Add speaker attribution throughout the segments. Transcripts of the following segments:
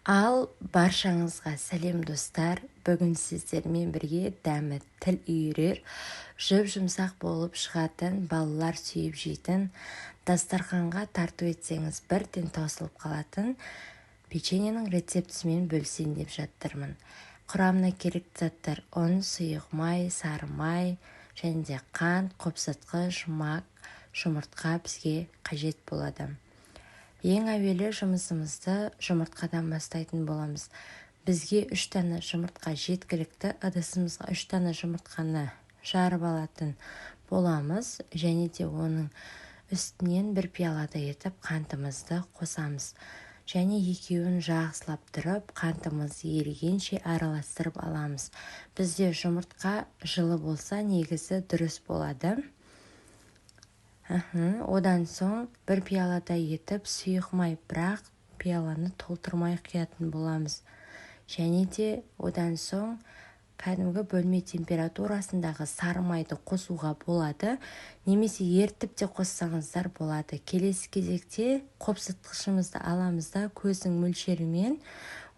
Speaker 1: Ал баршаңызға сәлем достар. Бүгін сіздермен бірге дәмі тіл үйірер, жұмсақ болып шығатын, балалар сүйіп жейтін, дастарханға тарту етсеңіз бірден таусылып қалатын печеньенің рецептісімен бөлісейін деп жатырмын. Құрамына керекті заттар: ұн, сұйық май, сары май, және де қант, қопсытқыш, мак, жұмыртқа бізге қажет болады. Ең әуелі жұмысымызды жұмыртқадан бастайтын боламыз. Бізге 3 дана жұмыртқа жеткілікті. Ыдысымызға 3 дана жұмыртқаны жарып алатын боламыз. Және де оның үстінен 1 пиаладай етіп қантымызды қосамыз. Және екеуін жақсылап тұрып, қантымыз ерігенше араластырып аламыз. Бізде жұмыртқа жылы болса негізі дұрыс болады. Одан соң 1 пиаладай етіп сұйық май, бірақ пиаланы толтырмай құятын боламыз. Және де одан соң кәдімгі бөлме температурасындағы сары майды қосуға болады, немесе ертіп те қоссаңыздар болады. Келесі кезекте қопсытқышымызды аламыз да көздің мөлшерімен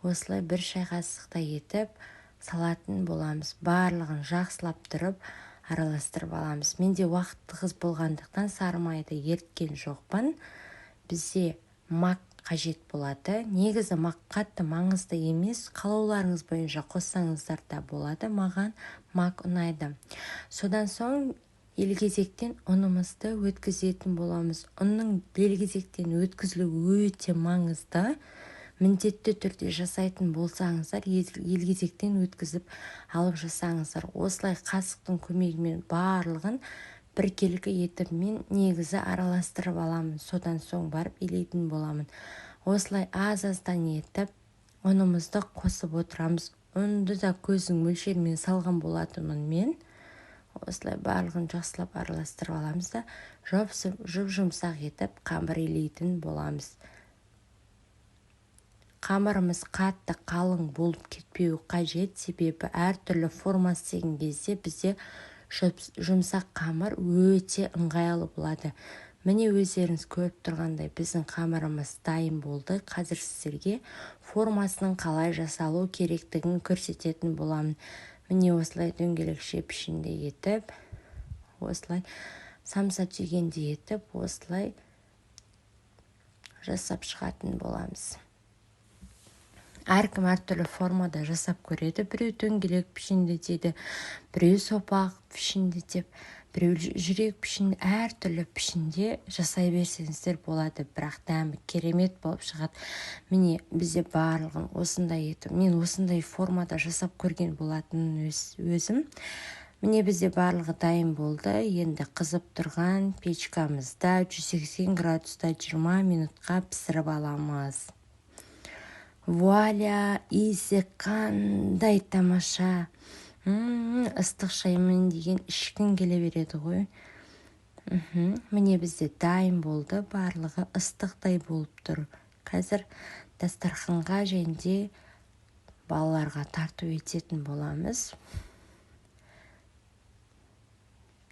Speaker 1: осылай 1 шай қасықтай етіп салатын боламыз. Барлығын жақсылап тұрып араластырып аламыз. Менде уақыт тығыз болғандықтан сары майды ерткен жоқпын. Бізде мак қажет болады. Негізі мак қатты маңызды емес, қалауларыңыз бойынша қоссаңыздар да болады. Маған мак ұнайды. Содан соң елгезектен ұнымызды өткізетін боламыз. Ұнның елгезектен өткізілуі өте маңызды. Міндетті түрде жасайтын болсаңыздар, елгезектен өткізіп алып жасаңыздар. Осылай қасықтың көмегімен барлығын біркелкі етіп мен негізі араластырып аламын. Содан соң барып илейтін боламын. Осылай аз-аздан етіп ұнымызды қосып отырамыз. Ұнды да көздің мөлшерімен салған болатынмын мен. Осылай барлығын жақсылап араластырып аламыз да жұмсақ етіп қамыр илейтін боламыз. Қамырымыз қатты қалың болып кетпеуі қажет, себебі әртүрлі форма істеген кезде бізде жұмсақ қамыр өте ыңғайлы болады. Міне өздеріңіз көріп тұрғандай біздің қамырымыз дайын болды. Қазір сіздерге формасының қалай жасалу керектігін көрсететін боламын. Міне осылай дөңгелекше пішінде етіп, осылай самса түйгенде етіп, осылай жасап шығатын боламыз. Әркім әртүрлі формада жасап көреді. Біреу дөңгелек пішінде дейді, біреу сопақ пішінде деп, біреу жүрек пішінде, әртүрлі пішінде жасай берсеңіздер болады. Бірақ дәмі керемет болып шығады. Міне бізде барлығын осындай етіп, мен осындай формада жасап көрген болатын өзім. Міне бізде барлығы дайын болды. Енді қызып тұрған печкамызда 180 градуста 20 минутқа пісіріп аламыз. Вуаля, иісі қандай тамаша. Ыстық шаймен деген ішкің келе береді ғой. Міне бізде дайын болды. Барлығы ыстықтай болып тұр. Қазір дастарханға және де балаларға тарту ететін боламыз.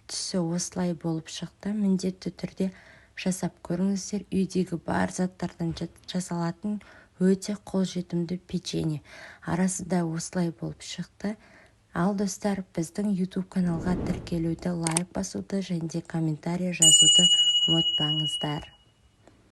Speaker 1: Түсі осылай болып шықты. Міндетті түрде жасап көріңіздер. Үйдегі бар заттардан жасалатын өте қолжетімді печенье. Арасы да осылай болып шықты. Ал достар, біздің YouTube каналға тіркелуді, лайк басуды және де комментарий жазуды ұмытпаңыздар.